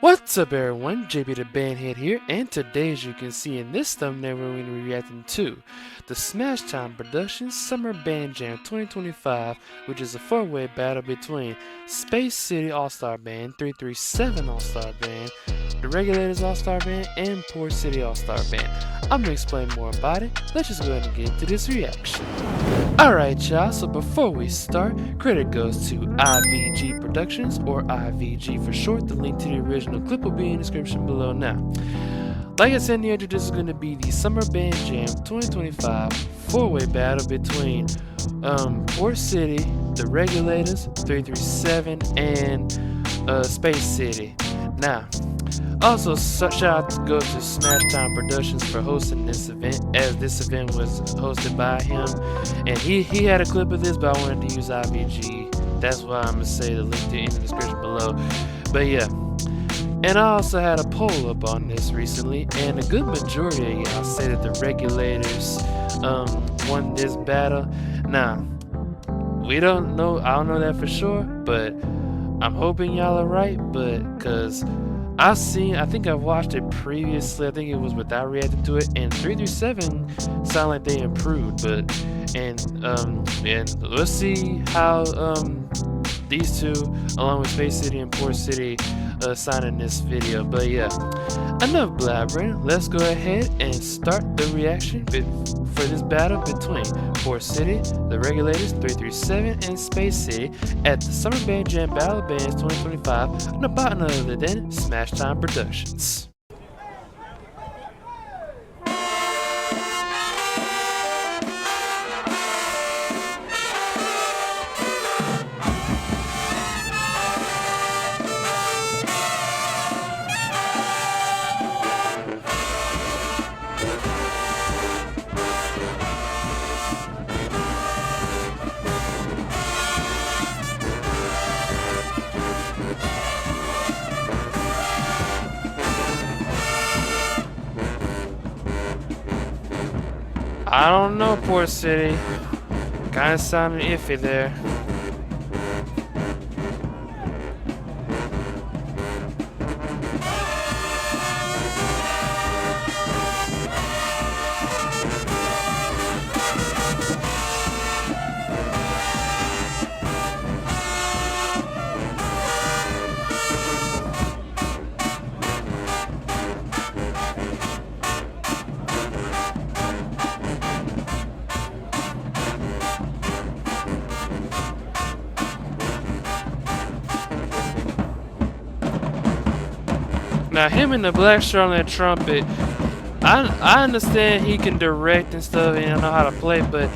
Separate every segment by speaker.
Speaker 1: What's up everyone, JB the Bandhead here, and today as you can see in this thumbnail we're going to be reacting to the Smash Time Productions Summer Band Jam 2025, which is a four-way battle between Space City All-Star Band, 337 All-Star Band, the Regulators All-Star Band, and Port City All-Star Band. I'm going to explain more about it. Let's just go ahead and get into this reaction. Alright y'all, so before we start, credit goes to IvG Productions, or IvG for short. The link to the original clip will be in the description below now. Like I said in the intro, this is going to be the Summer Band Jam 2025 four-way battle between Port City, the Regulators, 337, and Space City. Now, also, shout out to go to Smash Time Productions for hosting this event, as this event was hosted by him. And he had a clip of this, but I wanted to use IVG. That's why I'm going to say the link to in the description below. But yeah. And I also had a poll up on this recently, and a good majority of y'all say that the Regulators won this battle. Now, we don't know, I don't know that for sure, but I'm hoping y'all are right, but because I think I've watched it previously. I think it was without reacting to it, and 337 sound like they improved. And let's see how these two, along with Space City and Port City, sign in this video. But yeah, enough blabbering. Let's go ahead and start the reaction for this battle between Port City, the Regulators, 337, and Space City at the Summer Band Jam Battle of Bands 2025, and about none other than Smash Time Productions. I don't know, Port City. Kinda sounding iffy there. Now him and the black shirt on that trumpet, I understand he can direct and stuff and know how to play, but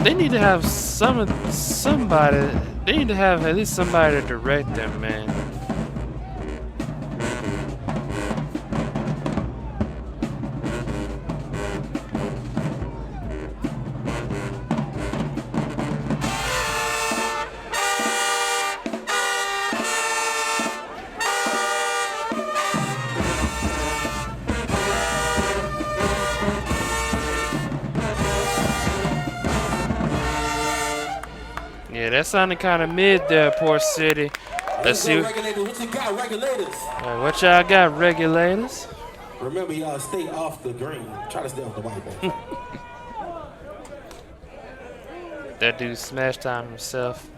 Speaker 1: they need to have somebody. They need to have at least somebody to direct them, man. Yeah, that sounded kind of mid there, Port City. Let's see.
Speaker 2: Regulators. What you got, Regulators?
Speaker 1: What y'all got, Regulators?
Speaker 2: Remember, y'all stay off the green. Try to stay off the white ball.
Speaker 1: That dude Smash Time himself.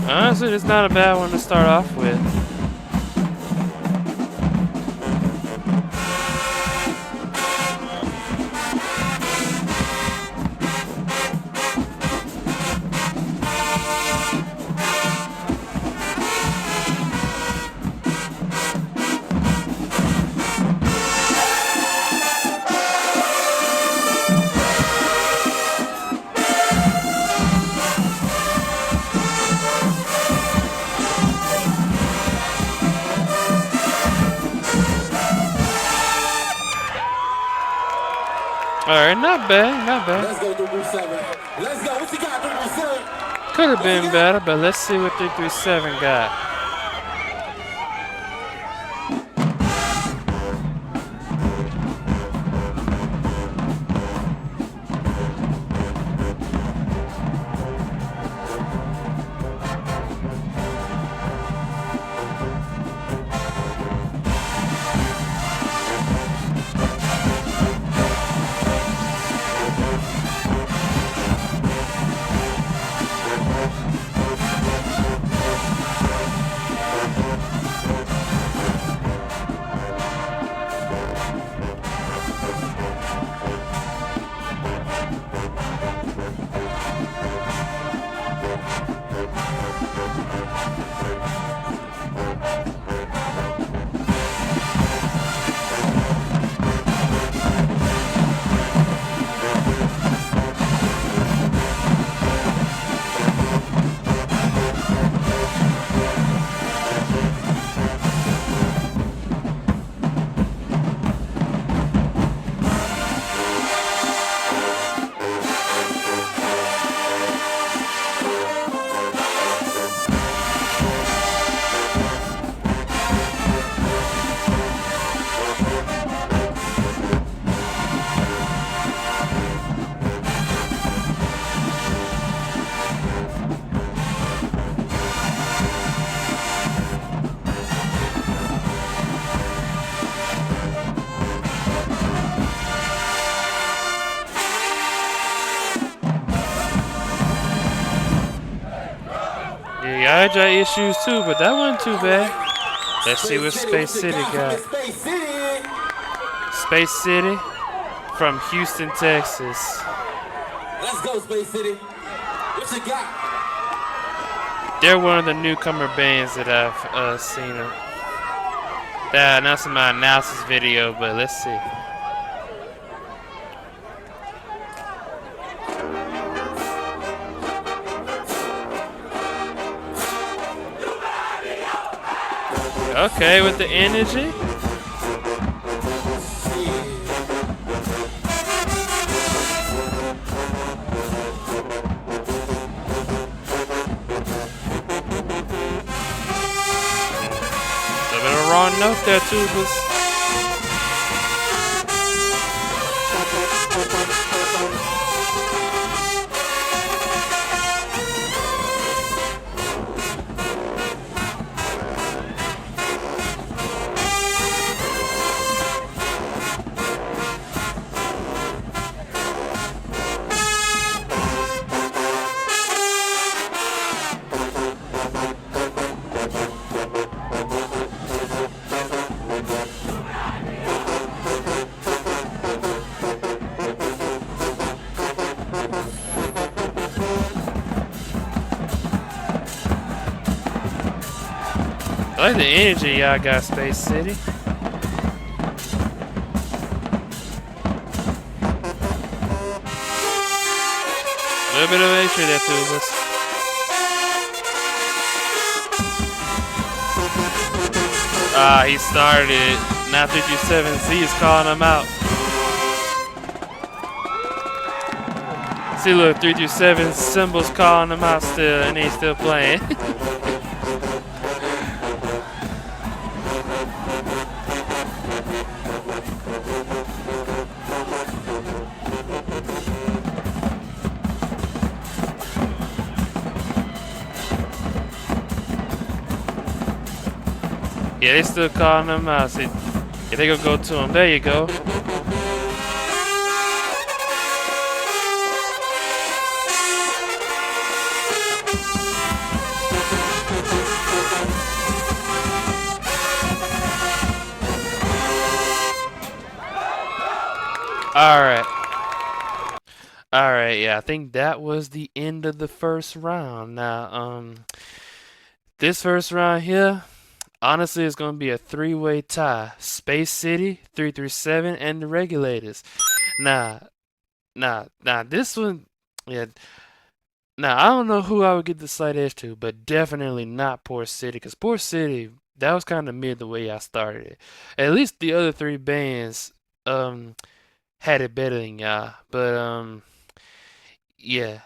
Speaker 1: Honestly, it's not a bad one to start off with. Alright, not bad, not bad.
Speaker 2: Let's go 337. Let's go. What you got, 337?
Speaker 1: Could have been better, but let's see what 337 got. Yeah, I got issues too, but that wasn't too bad. Let's see what Space City got. Space City from Houston, Texas.
Speaker 2: Let's go, Space City. What you got?
Speaker 1: They're one of the newcomer bands that I've seen. That announced in my analysis video, but let's see. Okay, with the energy. A bit of a wrong note there, Tubas. I like the energy y'all got, Space City. A little bit of entry there, Tubas. He started it. Now 337Z is calling him out. See, look, 337 symbols calling him out still, and he's still playing. Yeah, they still calling him out. See, yeah, they gonna go to him. There you go. All right. All right. Yeah, I think that was the end of the first round. Now, this first round here, honestly, it's gonna be a three-way tie. Space City, 337, and the Regulators. Now, now, this one, yeah. Now, I don't know who I would get the slight edge to, but definitely not Poor City, because Poor City, that was kind of mid the way I started it. At least the other three bands um had it better than y'all, but yeah.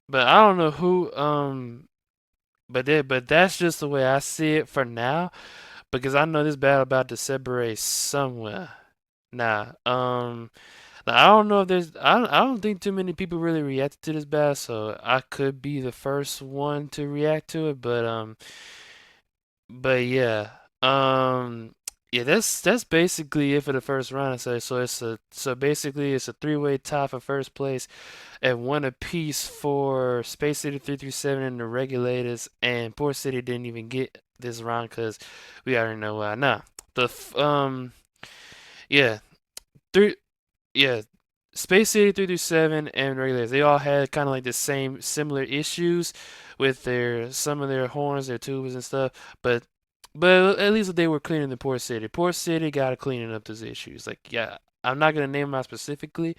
Speaker 1: But I don't know who but that's just the way I see it for now, because I know this battle about to separate somewhere. Now, I don't know if I don't think too many people really reacted to this battle, so I could be the first one to react to it, but yeah. Yeah, that's basically it for the first round. So basically it's a three-way tie for first place and one apiece for Space City 337 and the Regulators, and Port City didn't even get this round because we already know why. Now, yeah, three yeah, Space City 337 and Regulators, they all had kind of like the same similar issues with their some of their horns, their tubas and stuff, but at least they were cleaning the Port City. Port City got to cleaning up those issues. Like, yeah, I'm not gonna name them out specifically,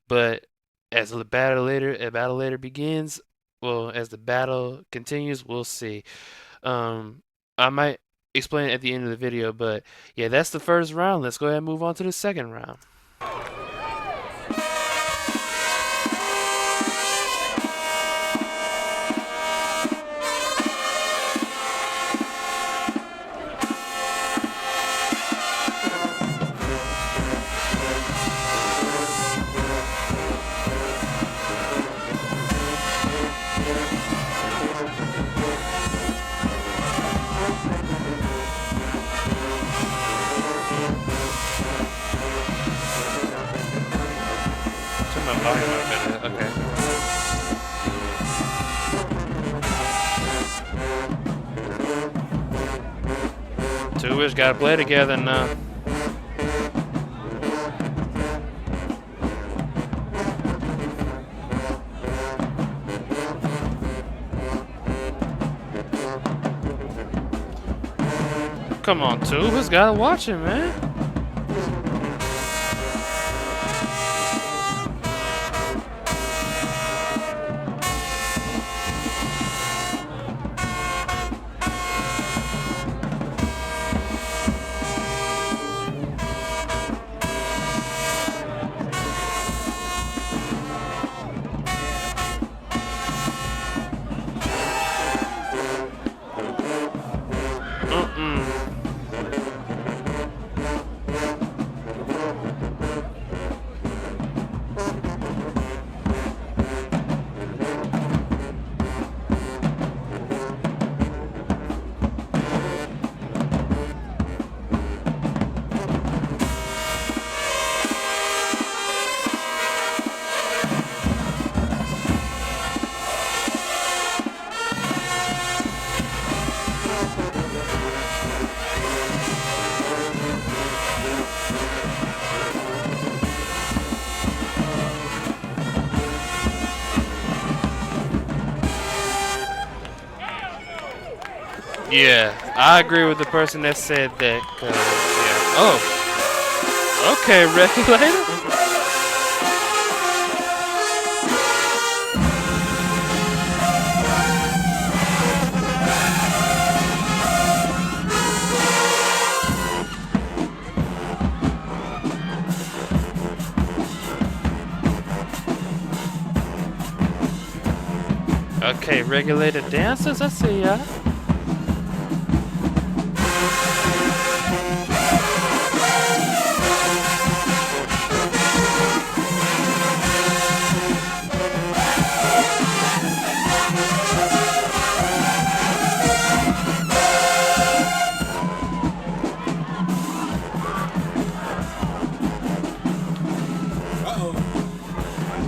Speaker 1: but as the battle later begins, well, as the battle continues, we'll see. Um, I might explain it at the end of the video, but yeah, that's the first round. Let's go ahead and move on to the second round. Turn my volume up a bit. Okay. Two of us gotta play together now. Come on, Tubas, gotta watch it, man. Yeah, I agree with the person that said that. Yeah. Oh, okay, regulator. Okay, regulator dancers. I see ya.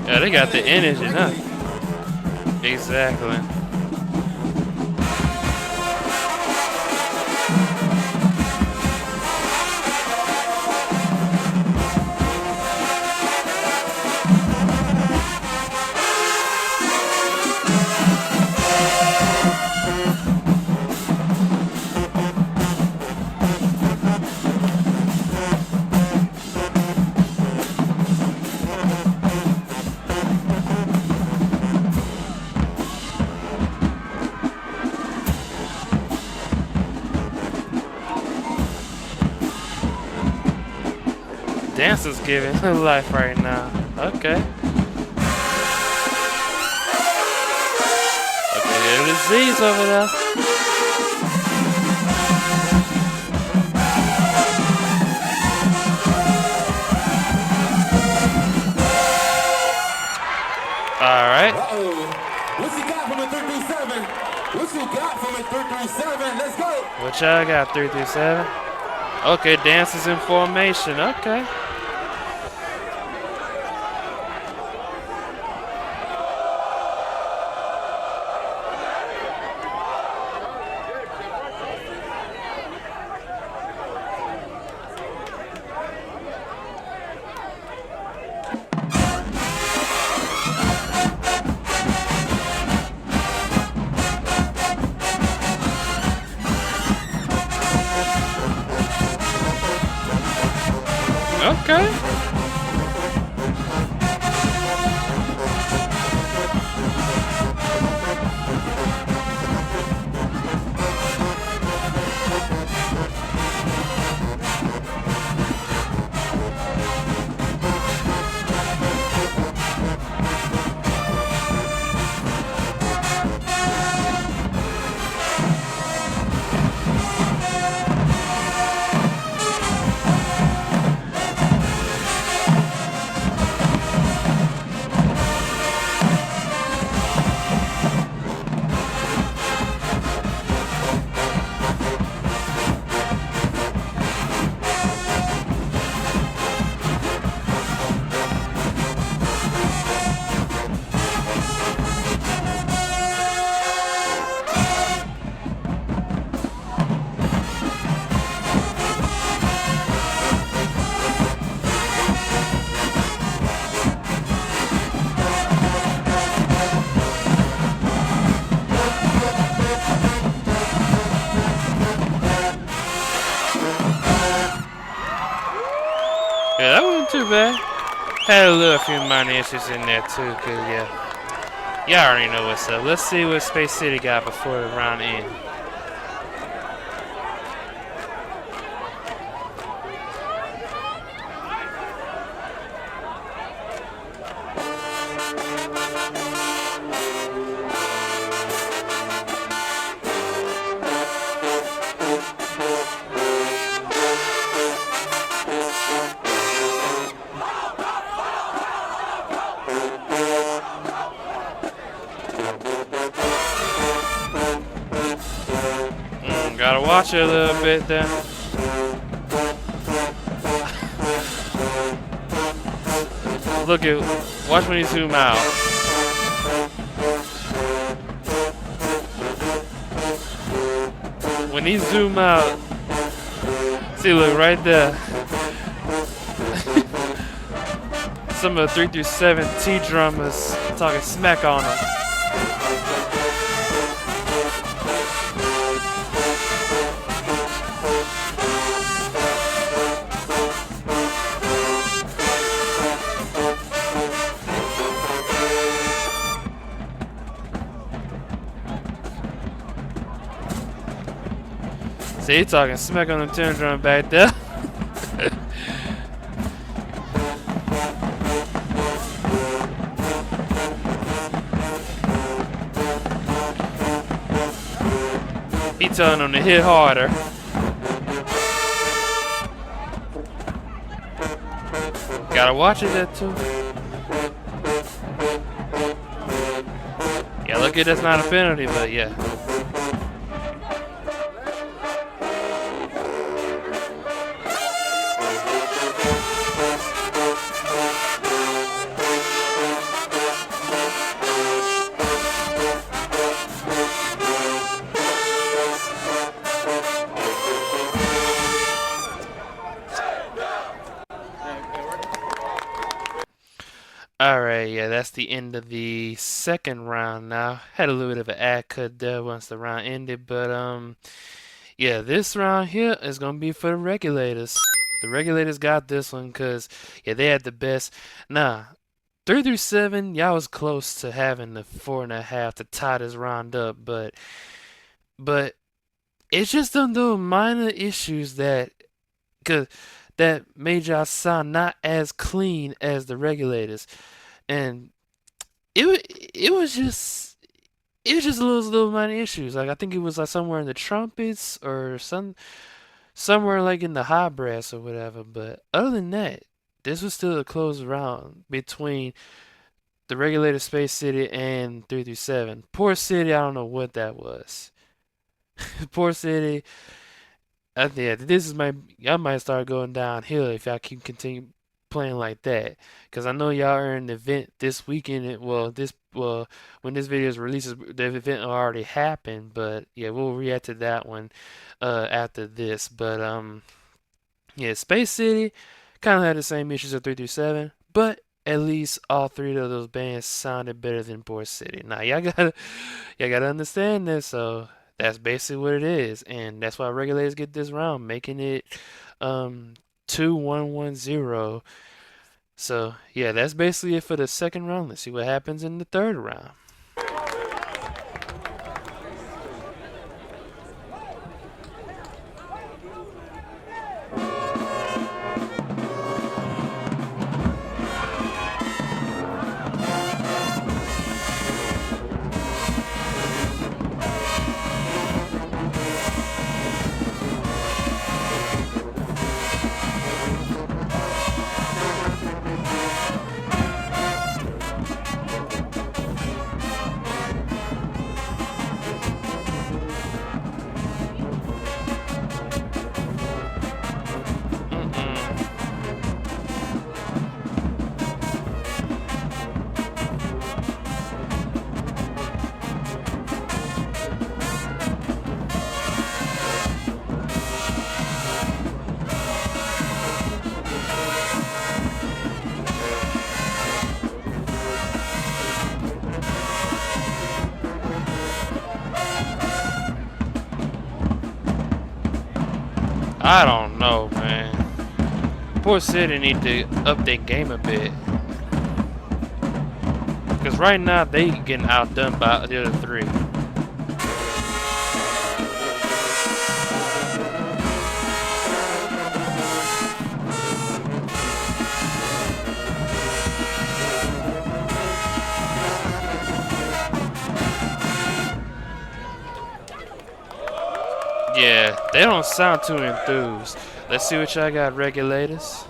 Speaker 1: Yeah, they got the energy, huh? Exactly. Dancer's giving life right now. Okay. Okay, there's disease over there. Alright.
Speaker 2: What you got from a 337? What you got from a 337? Let's go.
Speaker 1: What y'all got, 337? Okay, Dancer's in formation. Okay. Okay. Yeah, that wasn't too bad. Had a little few minor issues in there too, cause yeah, y'all already know what's up. Let's see what Space City got before the round ends. Gotta watch it a little bit then. Look at, watch when you zoom out. When he zoom out, see, look right there. Some of the 3 through 7 T drummers talking smack on him. See, he talking smack on the 10 drum back there. He telling them to hit harder. Gotta watch it there too. Yeah, look at that's not a penalty, but yeah. Alright, yeah, that's the end of the second round now. Had a little bit of an ad cut there once the round ended, but yeah, this round here is gonna be for the regulators. The regulators got this one because yeah, they had the best. Nah, 3 through 7, y'all was close to having the 4.5 to tie this round up, but it's just them little minor issues that, cause that made y'all sound not as clean as the Regulators, and it was just little minor issues. Like I think it was like somewhere in the trumpets or somewhere like in the high brass or whatever. But other than that, this was still a close round between the Regulator Space City and 337. Poor City, I don't know what that was. Poor City. Yeah, this is y'all might start going downhill if y'all keep continue playing like that. Cause I know y'all are in the event this weekend. When this video is released, the event already happened. But yeah, we'll react to that one after this. But yeah, Space City kind of had the same issues as 337, but at least all three of those bands sounded better than Poor City. Now y'all gotta understand this. So that's basically what it is, and that's why Regulators get this round, making it 2-1-1-0. So yeah, that's basically it for the second round. Let's see what happens in the third round. Mm-mm. I don't know, man. Poor City need to up their game a bit. Because right now they getting outdone by the other three. Yeah, they don't sound too enthused. Let's see what y'all got, Regulators.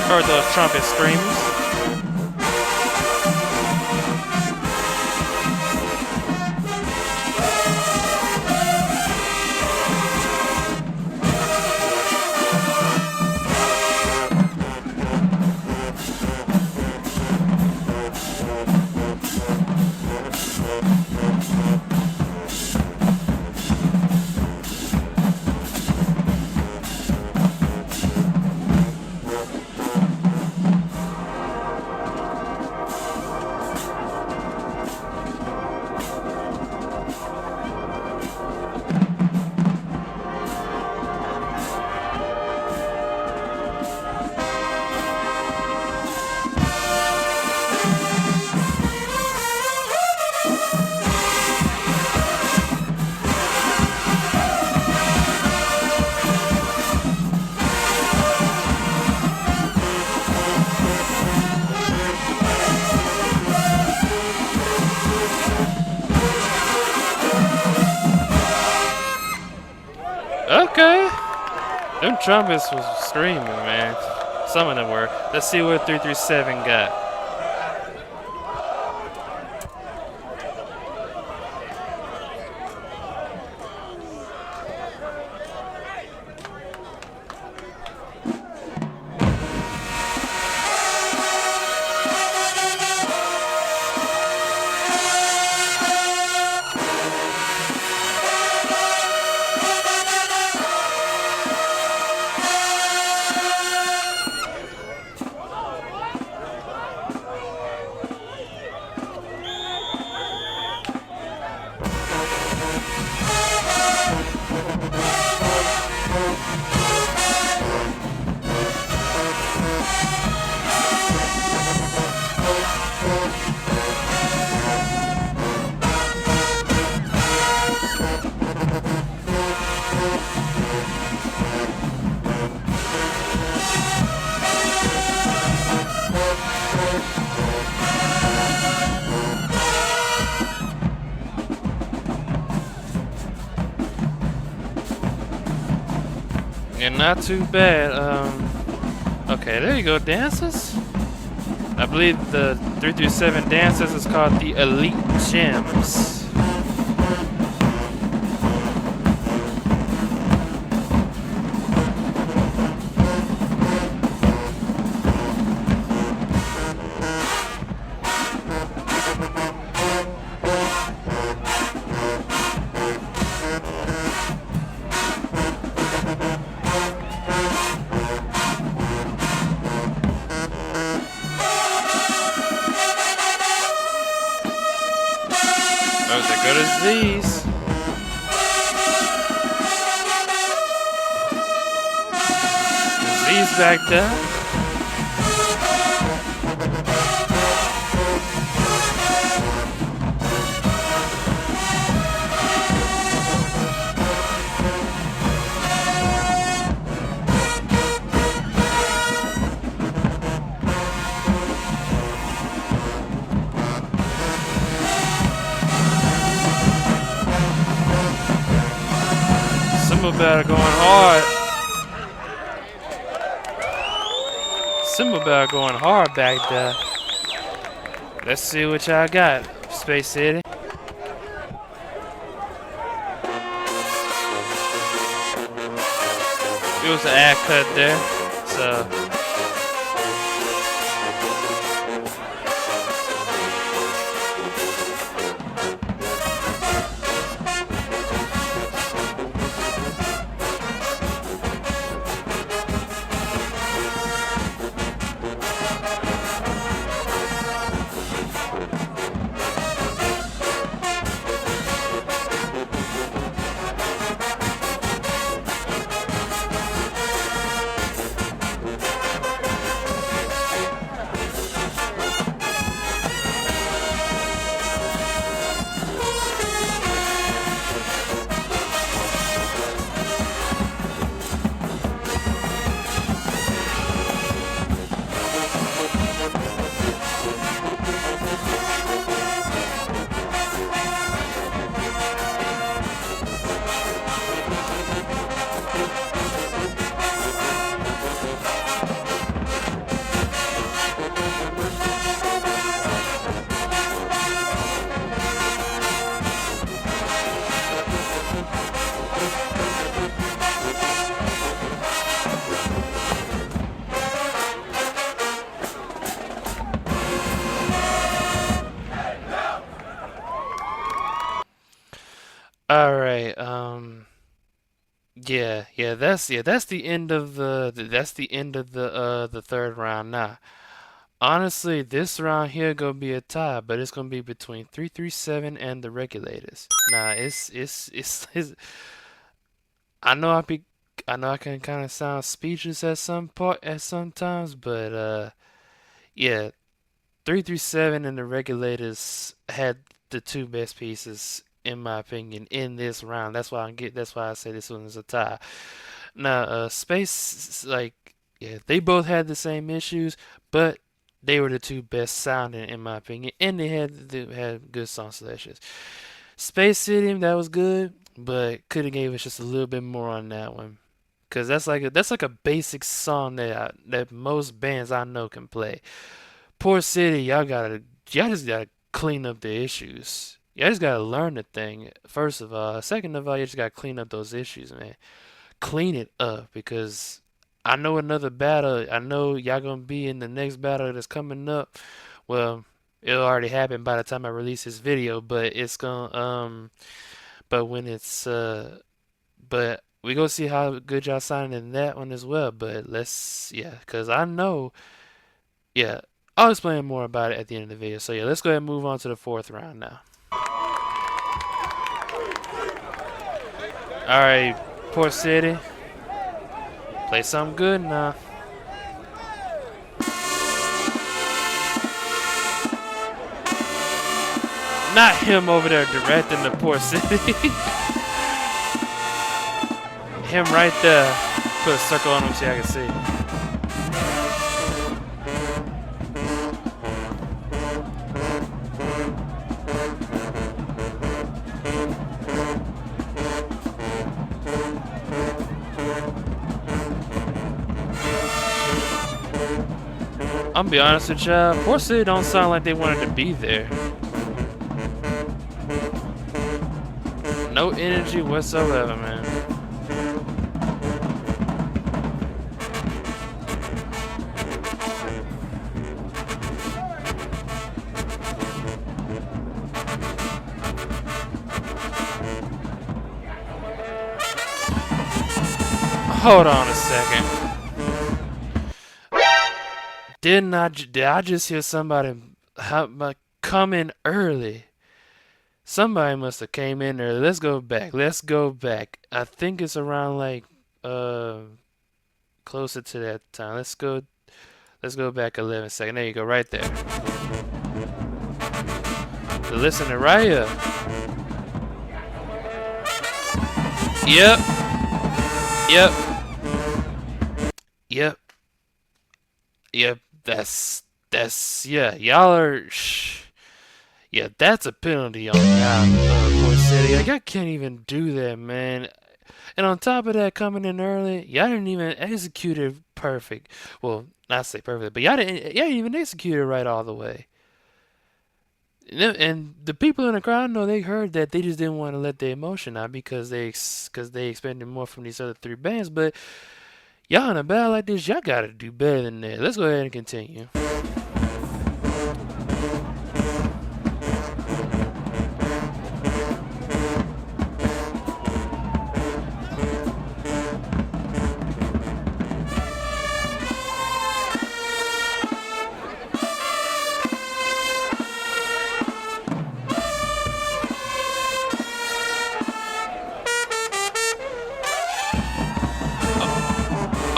Speaker 1: Heard those trumpet screams. trumpets was screaming, man. Some of them were. Let's see what 337 got. And not too bad. Okay, there you go, dancers. I believe the 337 dancers is called the Elite Gems. Oh, there go to Z's. Z's back there. Cymbal battle going hard. Cymbal battle going hard back there. Let's see what y'all got, Space City. It was an ad cut there, so. All right. That's the end of the third round now. Honestly, this round here gonna be a tie, but it's gonna be between 337 and the regulators. Now, it's I know I know I can kind of sound speechless at sometimes, but yeah, 337 and the regulators had the two best pieces in my opinion in this round. That's why I say this one is a tie. Now, Space, like, yeah, they both had the same issues, but they were the two best sounding in my opinion, and they had good song selections. Space City, that was good, but could have gave us just a little bit more on that one. cause that's like a basic song that most bands I know can play. Poor City, y'all just gotta clean up the issues. Y'all just gotta learn the thing. First of all, second of all, you just gotta clean up those issues, man. Clean it up because I know another battle. I know y'all gonna be in the next battle that's coming up. Well, it'll already happen by the time I release this video, but it's gonna but when it's but we gonna see how good y'all sound in that one as well. But let's yeah, cause I know yeah. I'll explain more about it at the end of the video. So yeah, let's go ahead and move on to the fourth round now. All right, Port City. Play something good now. Not him over there directing the Port City. Him right there. Put a circle on him so I can see. I'm gonna be honest with y'all, Port City don't sound like they wanted to be there. No energy whatsoever, man. Hold on a second. Did I just hear somebody come in early? Somebody must have came in early. Let's go back. Let's go back. I think it's around like closer to that time. Let's go back 11 seconds. There you go, right there. So listen to right here. Yep. Yep. Yep. Yep. That's yeah. Y'all are yeah. That's a penalty on y'all, Port City. Like, y'all can't even do that, man. And on top of that, coming in early, y'all didn't even execute it perfect. Well, not say perfect, but y'all didn't even execute it right all the way. And the people in the crowd know they heard that. They just didn't want to let the emotion out because they expected more from these other three bands. But y'all in a battle like this, y'all gotta do better than that. Let's go ahead and continue.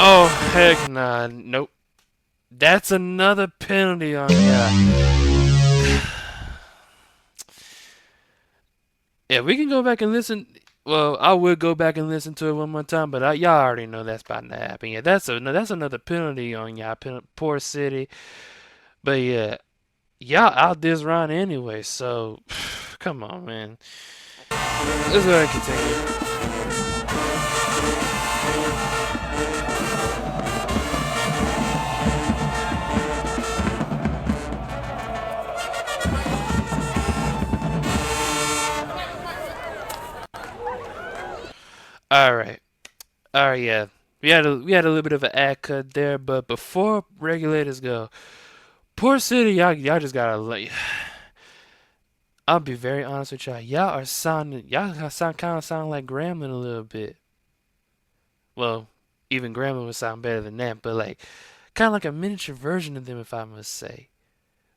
Speaker 1: Oh, heck nah. Nope. That's another penalty on ya. Yeah, we can go back and listen. Well, I would go back and listen to it one more time, but y'all already know that's about to happen. Yeah, that's another penalty on y'all. Poor City. But yeah, y'all out this round anyway, so come on, man. Let's go ahead and continue. All right, yeah. We had a little bit of an ad cut there, but before regulators go, Poor City, y'all just gotta like. I'll be very honest with y'all. Y'all kind of sound like Gremlin a little bit. Well, even Gremlin would sound better than that, but like kind of like a miniature version of them, if I must say.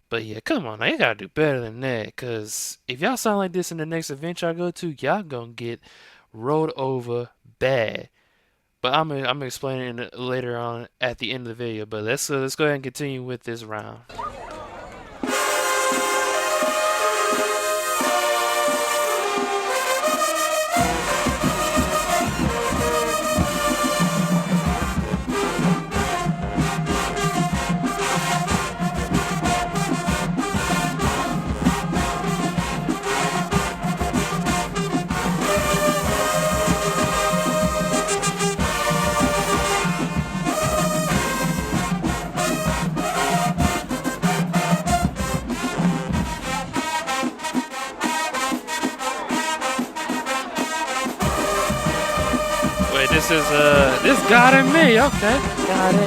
Speaker 1: But yeah, come on, now you gotta do better than that, cause if y'all sound like this in the next event y'all go to, y'all gonna get rolled over bad. But I'm gonna explain it later on at the end of the video. But let's go ahead and continue with this round. this God in me. Okay. God in me.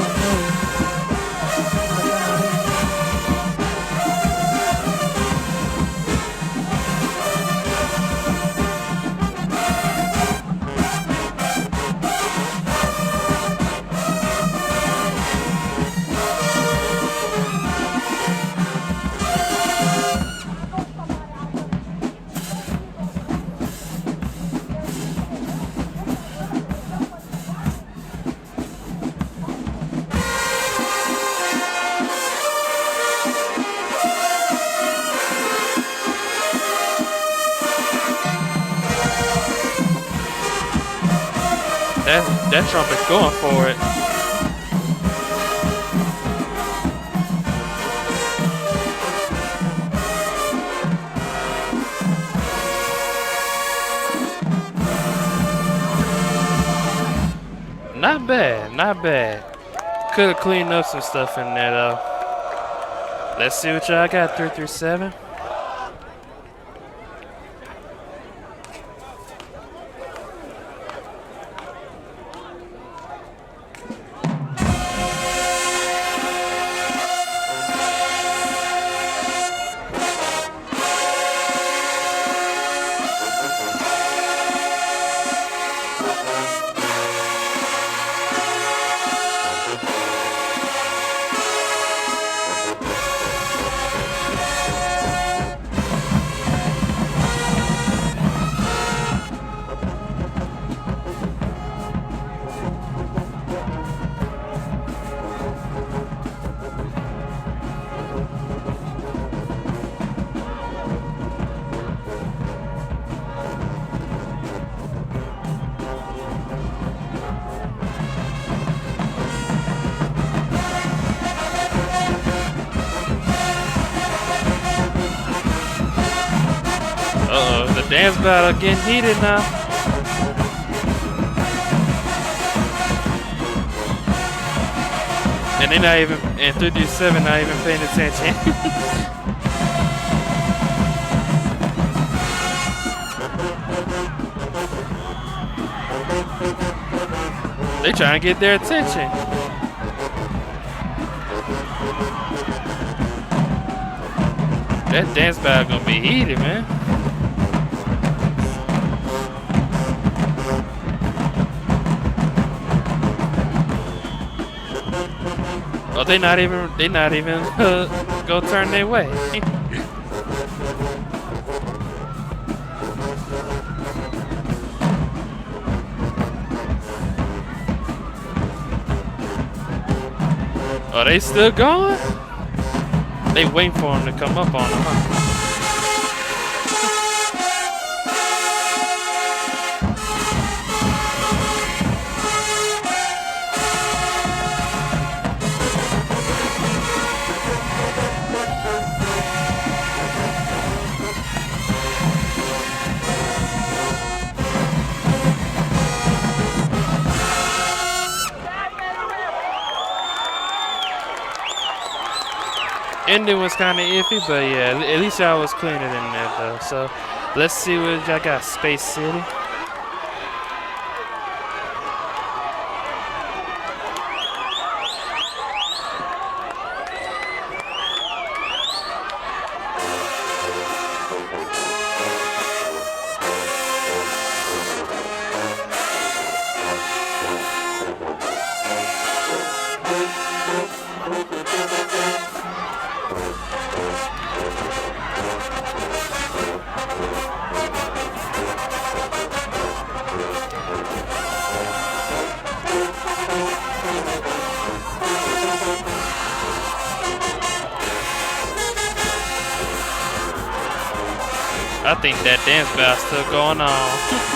Speaker 1: That trumpet's going for it. Not bad, not bad. Could have cleaned up some stuff in there though. Let's see what y'all got, 337. Uh-oh, the dance battle getting heated now. And they're not even, and 337 not even paying attention. They trying to get their attention. That dance battle gonna be heated, man. Oh, they not even go turn their way. Oh, they still going? They waiting for him to come up on them, huh? Ending was kind of iffy, but yeah, at least y'all was cleaner than that though. So let's see what y'all got. Space City. I think that dance battle's still going on.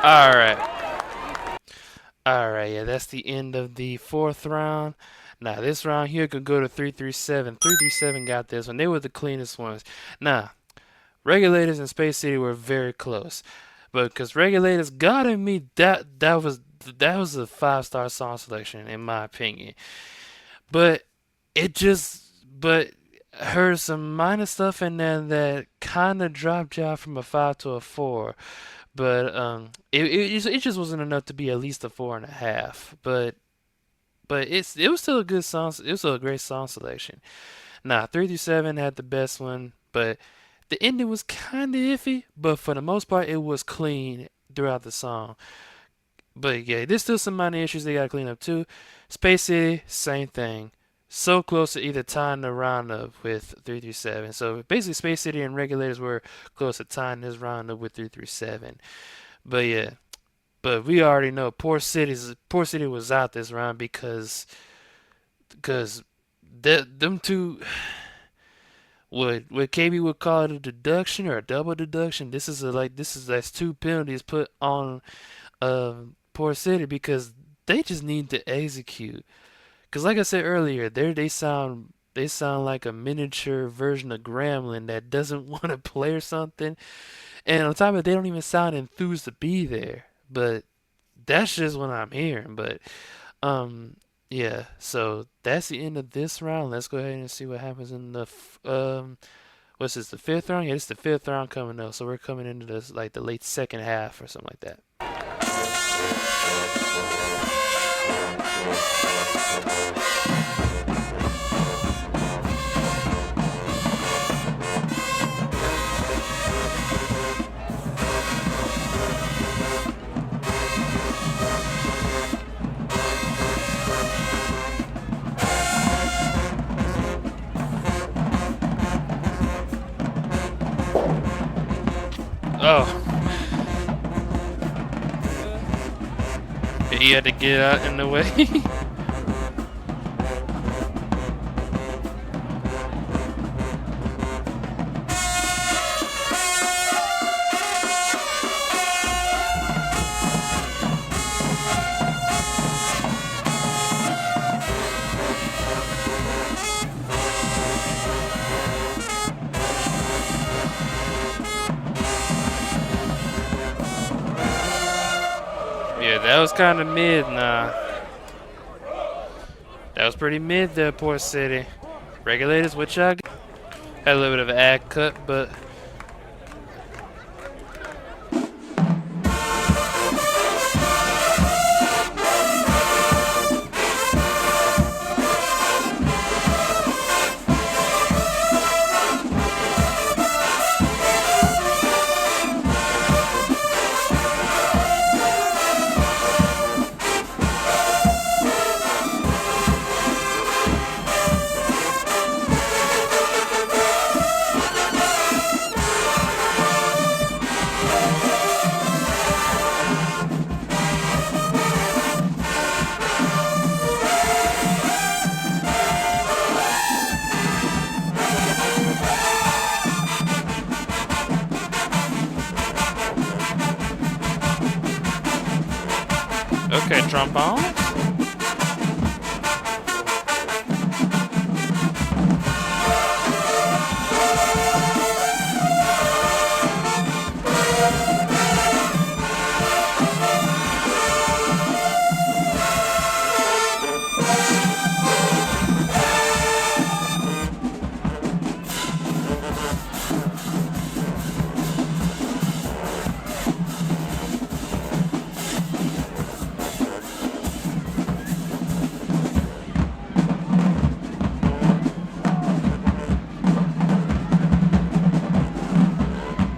Speaker 1: Alright. Alright, yeah, that's the end of the fourth round. Now, this round here could go to 337. 337 got this one. They were the cleanest ones. Now, Regulators and Space City were very close. But because Regulators got in me, that was a 5-star song selection in my opinion. But but heard some minor stuff in there that kind of dropped y'all from a 5 to a 4. But it just wasn't enough to be at least a 4.5. But it was still a good song. It was still a great song selection. Nah, 3 through 7 had the best one, but the ending was kind of iffy. But for the most part, it was clean throughout the song. But yeah, there's still some minor issues they gotta clean up too. Space City, same thing. So close to either tying the round up with 3 through 7. So basically, Space City and Regulators were close to tying this round up with 3 through 7. But yeah, but we already know Poor City was out this round because them two what KB would call it a deduction or a double deduction. That's two penalties put on Poor City because they just need to execute. Cause like I said earlier, they sound like a miniature version of Gremlin that doesn't want to play or something. And on top of it, they don't even sound enthused to be there. But that's just what I'm hearing. But yeah. So that's the end of this round. Let's go ahead and see what happens in what's this? The fifth round? Yeah, it's the fifth round coming up. So we're coming into this like the late second half or something like that. Oh, he had to get out in the way. Yeah, that was kind of mid, nah. That was pretty mid there, Poor City. Regulators, what y'all got? Had a little bit of an ad cut, but okay, trombone.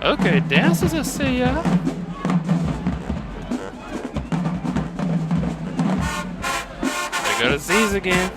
Speaker 1: Okay, dances, I see ya. There go to Z's again.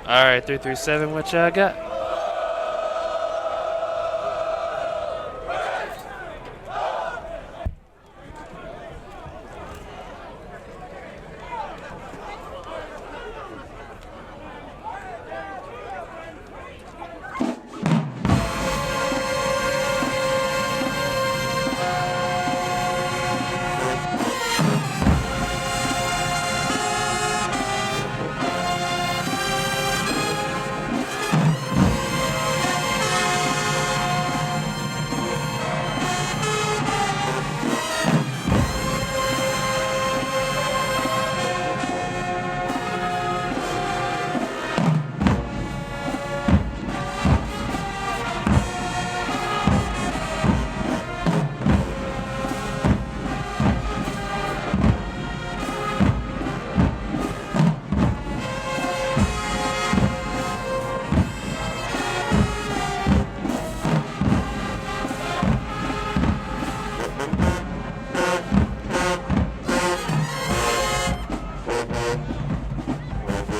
Speaker 1: Alright, 337, what y'all got?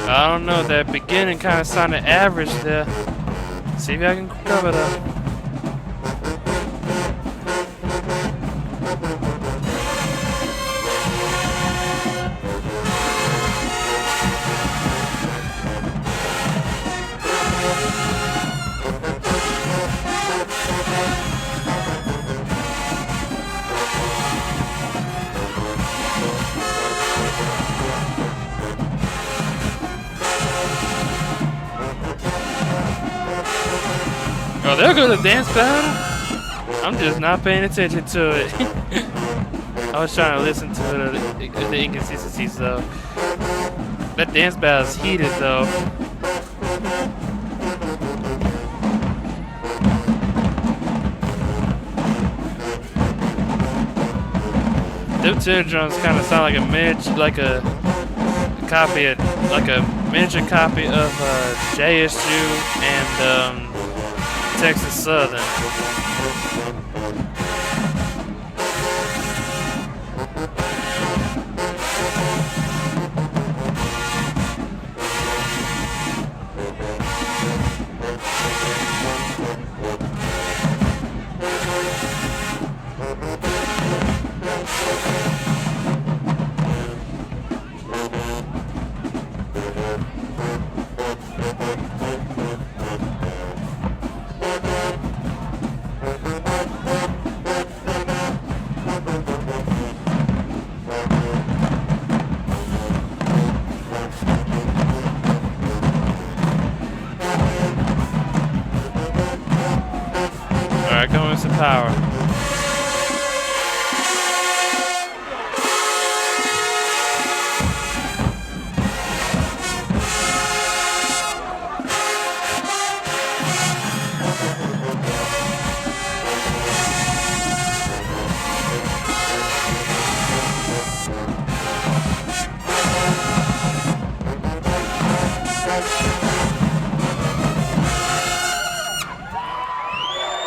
Speaker 1: I don't know, that beginning kind of sounded average there. See if I can cover that. Oh, there goes the dance battle. I'm just not paying attention to it. I was trying to listen to the inconsistencies though. That dance battle's heated though. Them two drums kind of sound like a miniature, like a copy of, like a miniature copy of JSU and Texas Southern. Alright, come with some power.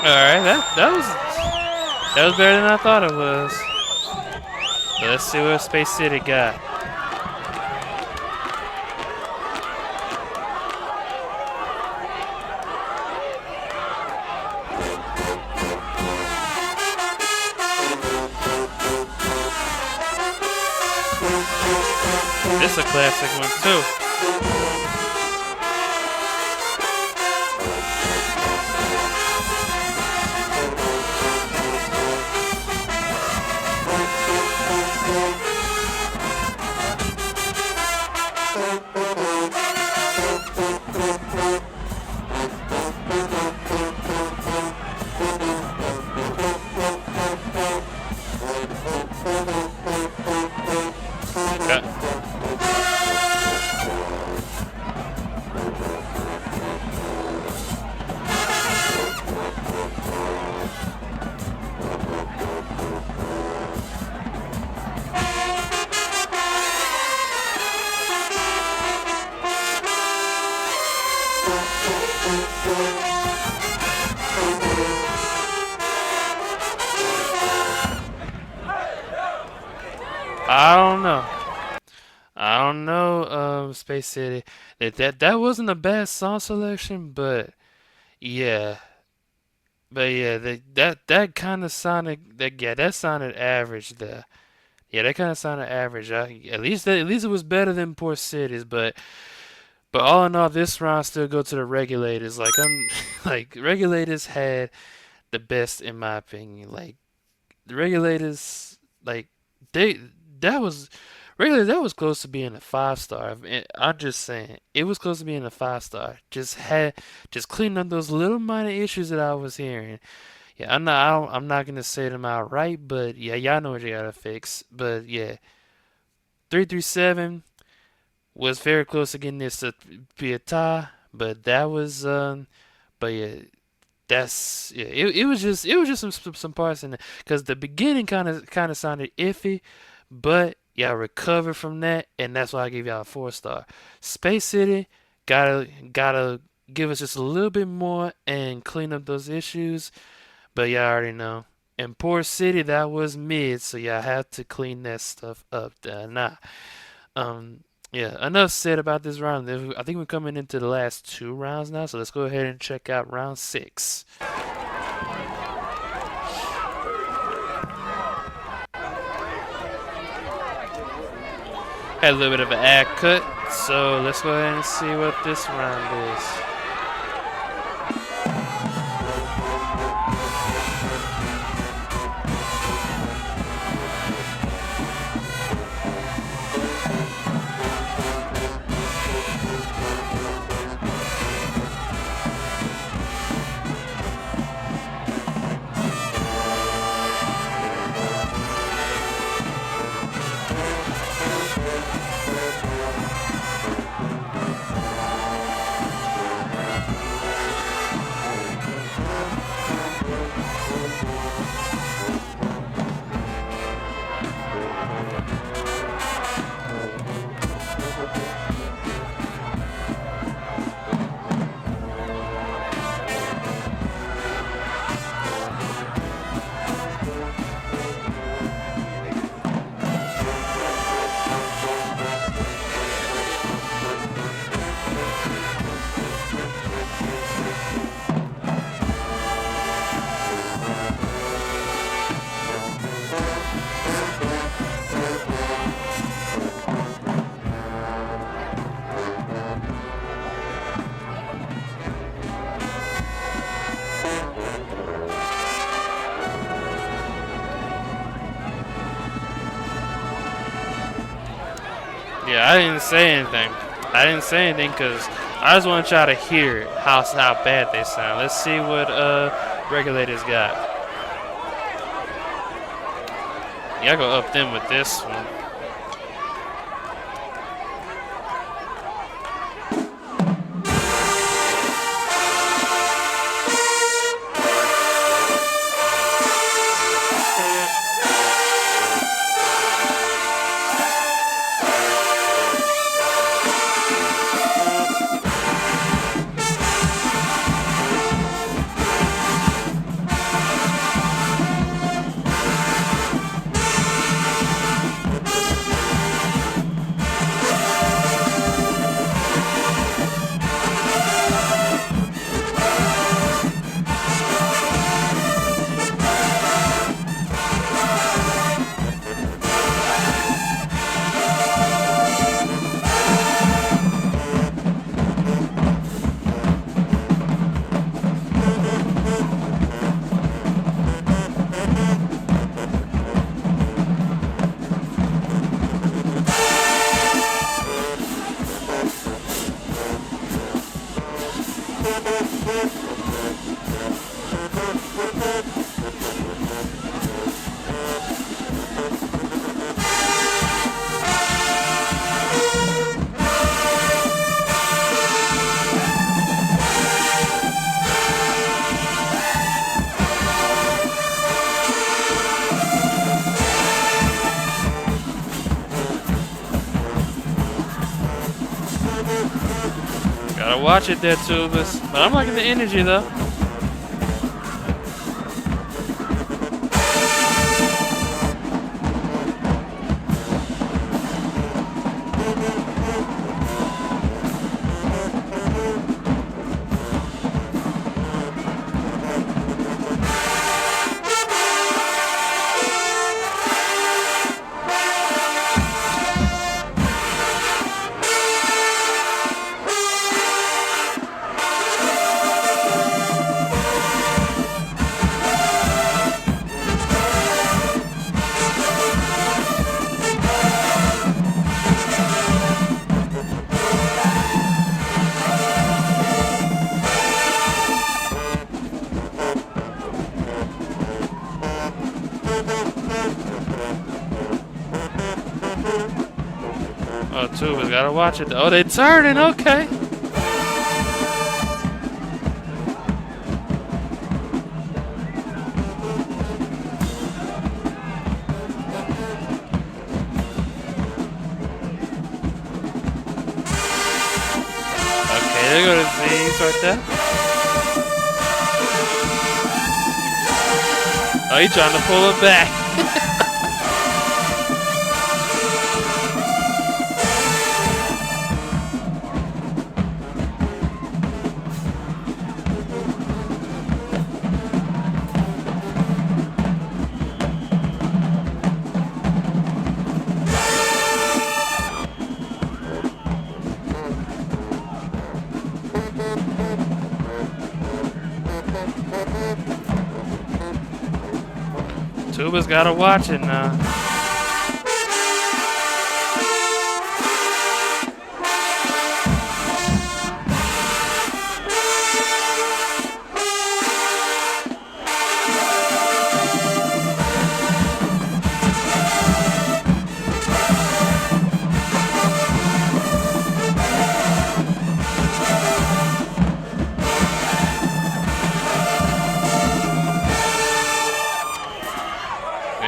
Speaker 1: Alright, that was better than I thought it was. But let's see what Space City got. This is a classic one too. I don't know. I don't know, Space City. That wasn't a bad song selection, but yeah, that kind of sounded that sounded average there. Yeah, that kind of sounded average. At least it was better than Poor Cities, but all in all, this round still go to the Regulators. Like I'm like Regulators had the best in my opinion. Like the Regulators, like they that was Regulators that was close to being a 5 star. I'm just saying it was close to being a 5 star. Just cleaning up those little minor issues that I was hearing. Yeah, I'm not gonna say them outright, but yeah, y'all know what you gotta fix. But yeah, 337 was very close to getting this to be a tie, but that was but yeah, it was just some parts in it because the beginning kind of sounded iffy, but y'all recovered from that, and that's why I gave y'all a 4 star. Space City gotta give us just a little bit more and clean up those issues, but y'all already know. And Poor City that was mid, so y'all have to clean that stuff up there. Nah, um, yeah, enough said about this round. I think we're coming into the last 2 rounds now, so let's go ahead and check out round 6. Had a little bit of an ad cut, so let's go ahead and see what this round is. Yeah, I didn't say anything. I didn't say anything because I just want y'all to hear how bad they sound. Let's see what Regulators got. Yeah, I go up them with this one. Gotta watch it there, Tubas. But I'm liking the energy, though. gotta watch it. Oh, they turning. Okay. Okay, there go the Z's right there. Oh, he's trying to pull it back. Tuba's gotta watch it now.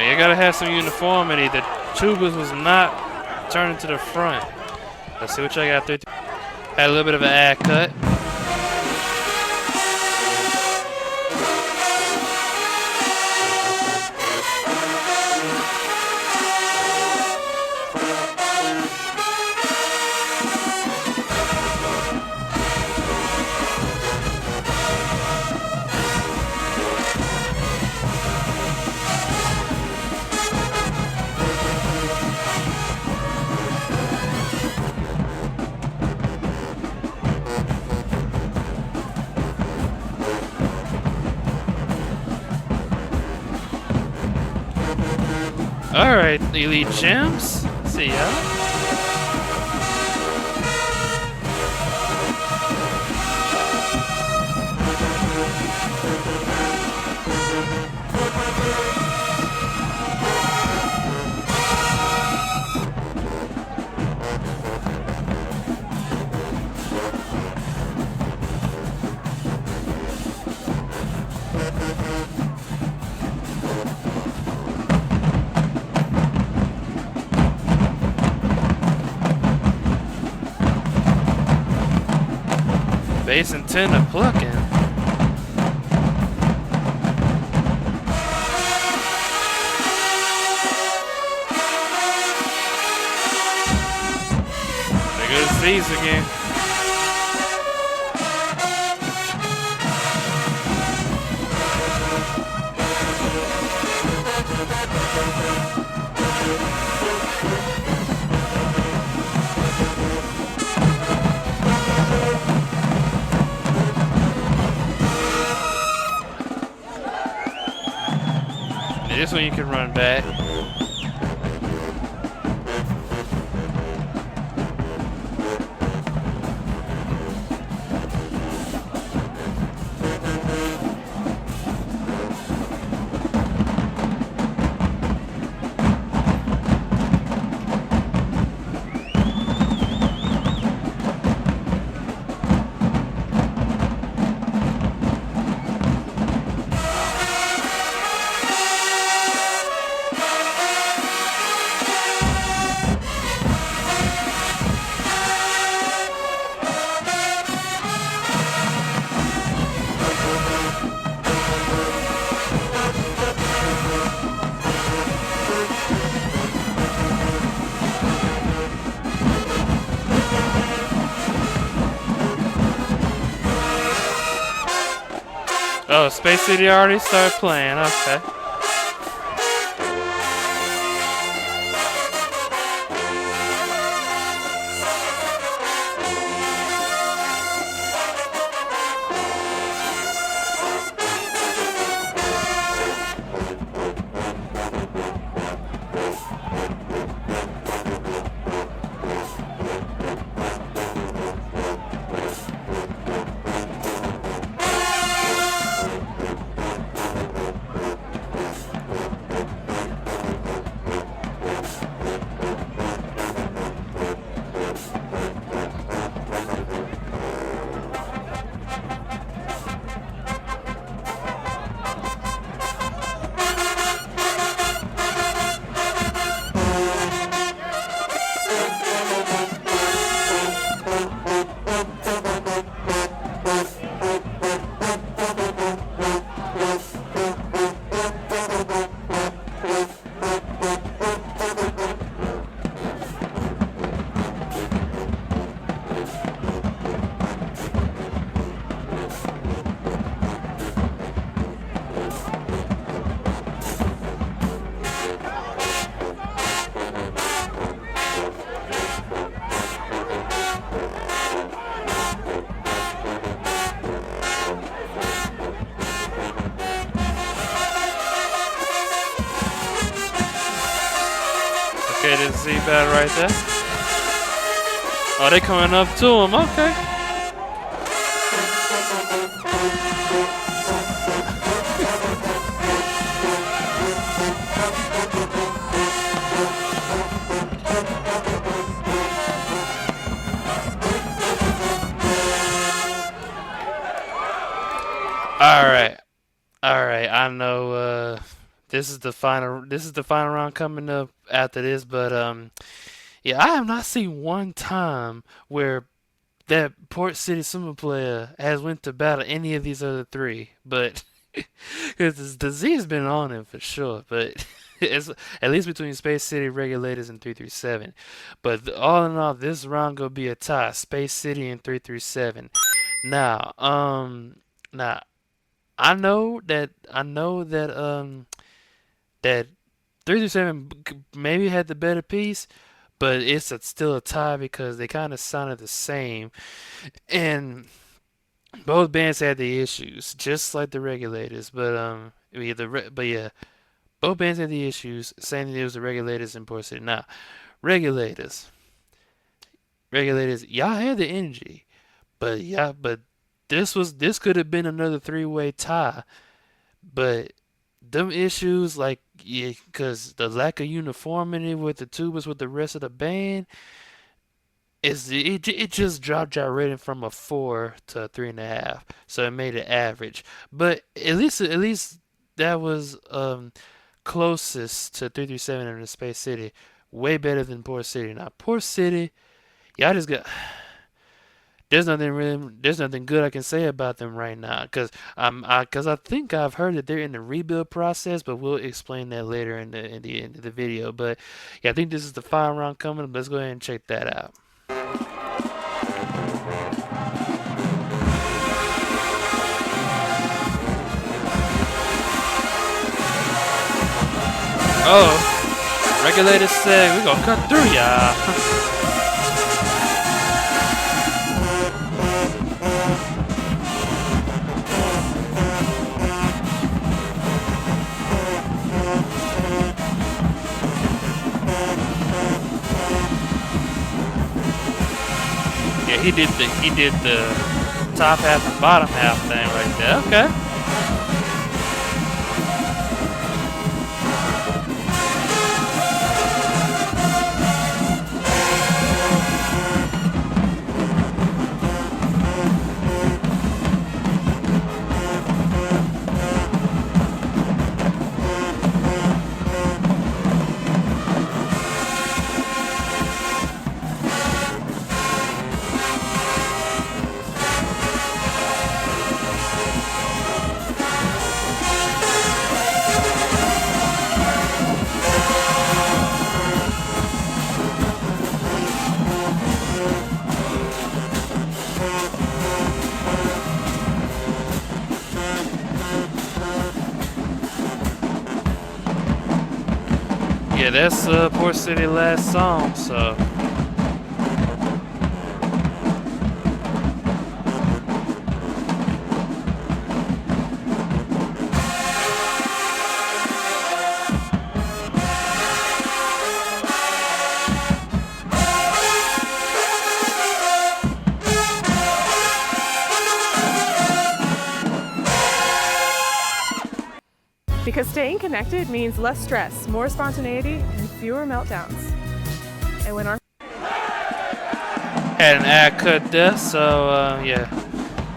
Speaker 1: You gotta have some uniformity. The tubas was not turning to the front. Let's see what y'all got there. Had a little bit of an ad cut. Alright, Elite Champs. See ya. Base antenna plucking. There goes C's again. This one you can run back. Oh, Space City already started playing. Okay. Okay, this Z battle right there. Oh, they coming up to him. Okay. All right. I know. This is the final. This is the final round coming up after this, but yeah, I have not seen one time where that Port City Summer player has went to battle any of these other three, but because the Z has been on him for sure, but it's at least between Space City Regulators and 337. But all in all, this round gonna be a tie, Space City and 337. Now, now that 337 maybe had the better piece, but it's still a tie because they kind of sounded the same, and both bands had the issues, just like the Regulators. But yeah, both bands had the issues. Same thing as the Regulators in Port City. Now, Regulators, Regulators, y'all had the energy, but this could have been another three-way tie, but them issues like yeah, cause the lack of uniformity with the tubas with the rest of the band it just dropped our rating from a 4 to a 3.5, so it made it average. But at least that was closest to 337 in the Space City, way better than Port City. Now Port City, y'all just got there's nothing good I can say about them right now cuz I think I've heard that they're in the rebuild process, but we'll explain that later in the video. But yeah, I think this is the final round coming up. Let's go ahead and check that out. Oh, Regulators said we're gonna cut through y'all. Yeah, he did the top half and bottom half thing right there. Okay. Yeah, that's Port City last song, so.
Speaker 3: Because staying connected means less stress, more spontaneity, and fewer meltdowns. And when our
Speaker 1: Had an ad cut there, so yeah,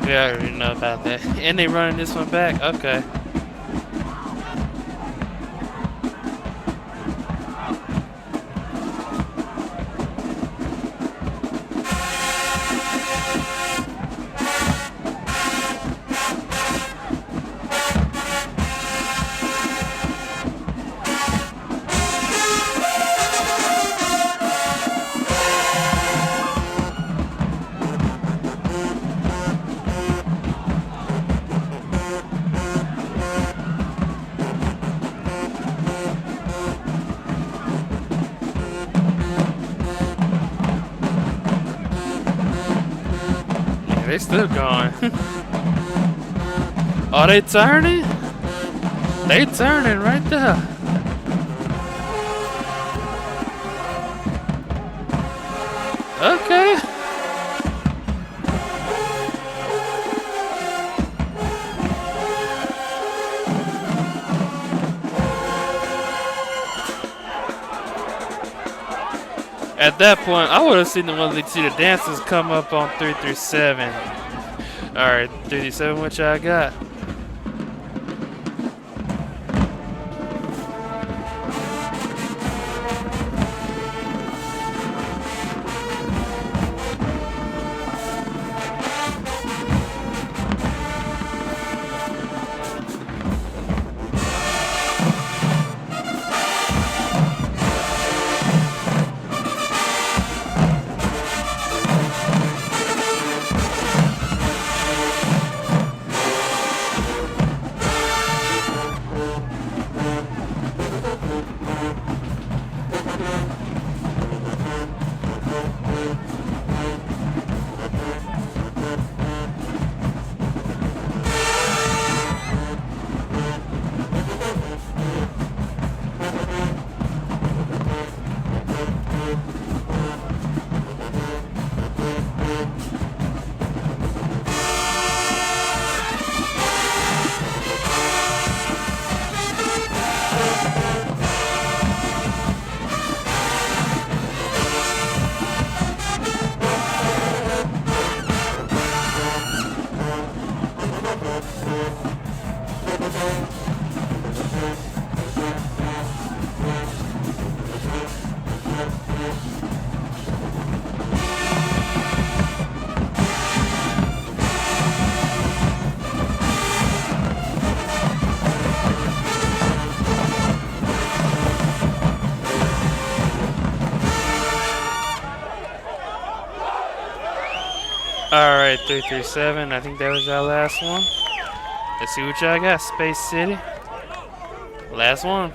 Speaker 1: we already know about that. And they running this one back. Okay. They still going. Are they turning? They turning right there. At that point, I would have seen the dancers come up on 337. Alright, 337, what y'all got? Alright, 337, I think that was y'all last one. Let's see what y'all got, Space City. Last one.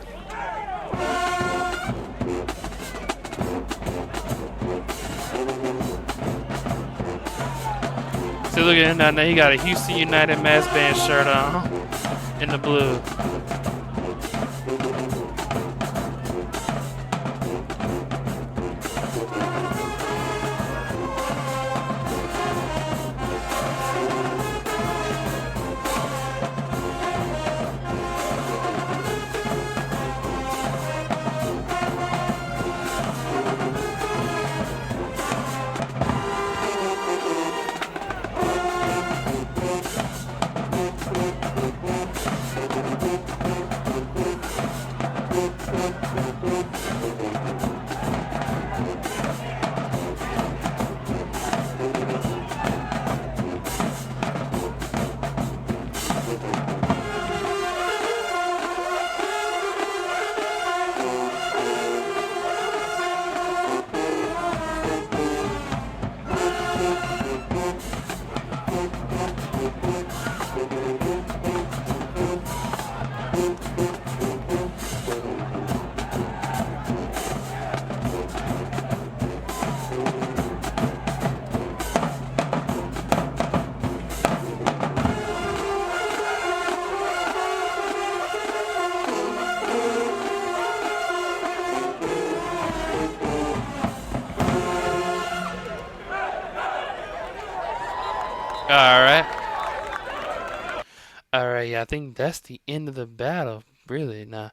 Speaker 1: So look at him now, he got a Houston United Mass Band shirt on in the blue. Alright. Alright, yeah, I think that's the end of the battle, really. Now,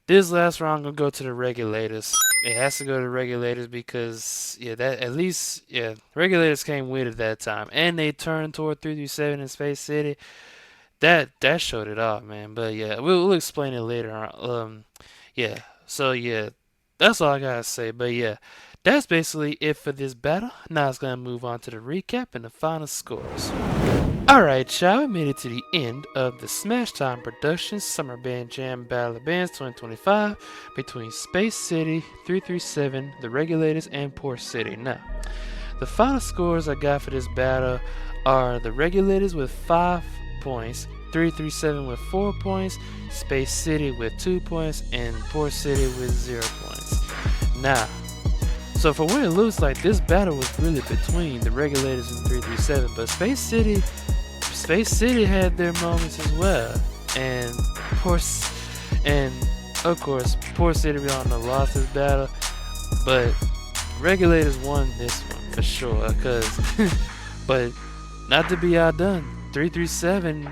Speaker 1: this last round gonna go to the regulators. It has to go to the regulators because, yeah, that at least, yeah, regulators came with at that time. And they turned toward 337 in Space City. That showed it off, man. But, yeah, we'll explain it later on. Yeah, so, yeah, that's all I gotta say. But, yeah. That's basically it for this battle. Now it's going to move on to the recap and the final scores. Alright, y'all, we made it to the end of the Smash Time Productions Summer Band Jam Battle of Bands 2025 between Space City, 337, the Regulators, and Port City. Now, the final scores I got for this battle are the Regulators with 5 points, 337 with 4 points, Space City with 2 points, and Port City with 0 points. Now, so for what it looks like, this battle was really between the Regulators and 337, but Space City had their moments as well, and of course Port City, we all know, lost this battle, but Regulators won this one for sure. But not to be outdone, 337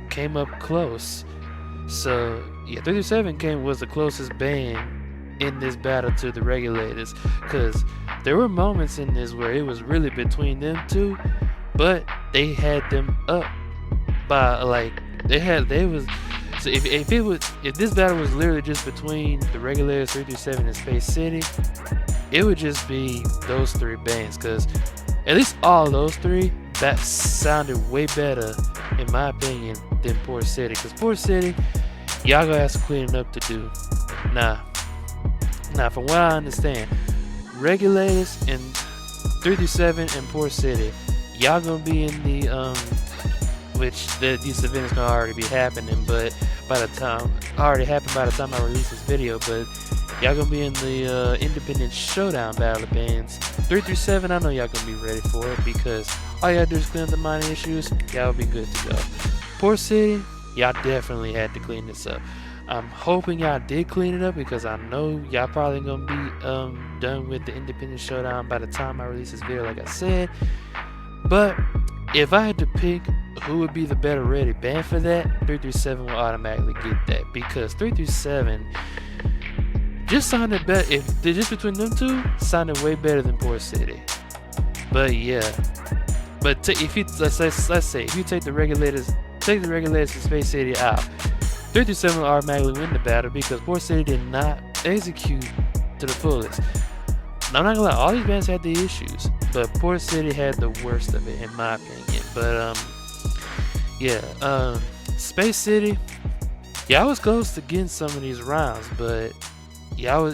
Speaker 1: came up close. So yeah, 337 was the closest band in this battle to the Regulators, because there were moments in this where it was really between them two, but they had them up by like they was. So if this battle was literally just between the Regulators 337 and Space City, it would just be those three bands, because at least all those three that sounded way better in my opinion than Port City, because Port City, y'all gonna have some cleaning up to do. Now from what I understand, Regulators and 337 and Port City, y'all gonna be in the which these events gonna already be happening, but by the time I release this video, but y'all gonna be in the independent showdown battle of bands. 337, I know y'all gonna be ready for it, because all y'all do is clean up the minor issues, y'all will be good to go. Port City, y'all definitely had to clean this up. I'm hoping y'all did clean it up, because I know y'all probably gonna be done with the independent showdown by the time I release this video, like I said. But if I had to pick who would be the better ready band for that, 337 will automatically get that, because 337 just sounded better. If they're just between them two, sounded way better than Port City. But yeah, but if you let's say if you take the Regulators and Space City out, 337 will automatically win the battle, because Port City did not execute to the fullest. Now, I'm not gonna lie, all these bands had the issues, but Port City had the worst of it in my opinion. But Space City, y'all was close to getting some of these rounds, but y'all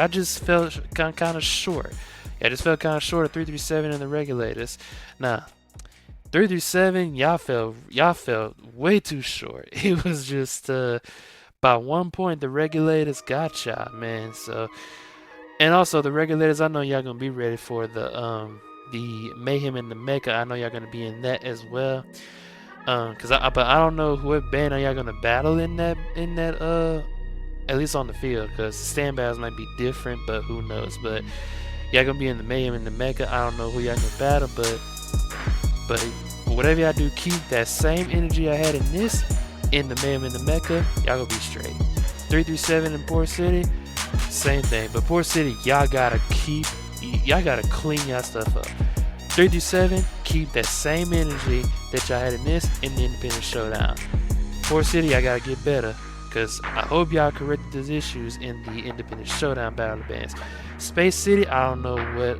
Speaker 1: just fell kind of short. Y'all just fell kind of short of 337 and the Regulators. Now, 337, y'all fell way too short. It was just by 1 point the Regulators got y'all, man. So, and also the Regulators, I know y'all gonna be ready for the Mayhem and the Mecha. I know y'all gonna be in that as well. But I don't know what band are y'all gonna battle in that at least on the field, because stand battles might be different, but who knows. But y'all gonna be in the Mayhem and the Mecha. I don't know who y'all gonna battle, but whatever y'all do, keep that same energy I had in this in the Mayhem and the Mecha. Y'all gonna be straight. 337 in Port City, same thing. But Port City, y'all gotta clean y'all stuff up. 337, keep that same energy that y'all had in this in the independent showdown. Port City, I gotta get better, because I hope y'all corrected those issues in the independent showdown battle bands. Space City, I don't know what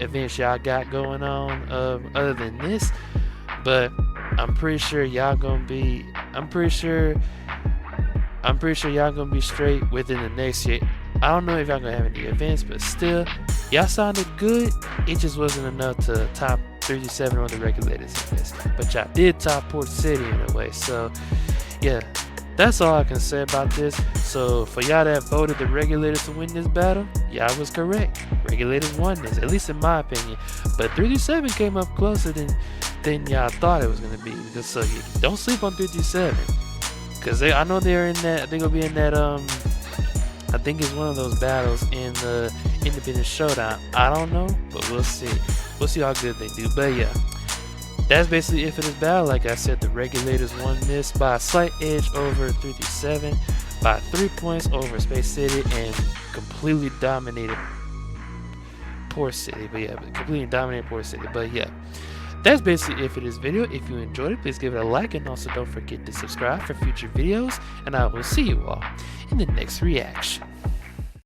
Speaker 1: events y'all got going on other than this, but I'm pretty sure y'all gonna be straight within the next year. I don't know if y'all gonna have any events, but still, y'all sounded good. It just wasn't enough to top 37 on the Regulators in this, but y'all did top Port City in a way. So yeah, that's all I can say about this. So for y'all that voted the Regulators to win this battle, y'all was correct. Regulators won this, at least in my opinion. But 337 came up closer than y'all thought it was gonna be. Because so don't sleep on 337, because I know they're in that. They're gonna be in that. I think it's one of those battles in the independent showdown. I don't know, but we'll see. We'll see how good they do. But yeah, that's basically it for this battle. Like I said, the Regulators won this by a slight edge over 337, by 3 points over Space City, and completely dominated Port City. But yeah, completely dominated Port City. But yeah, that's basically it for this video. If you enjoyed it, please give it a like, and also don't forget to subscribe for future videos, and I will see you all in the next reaction.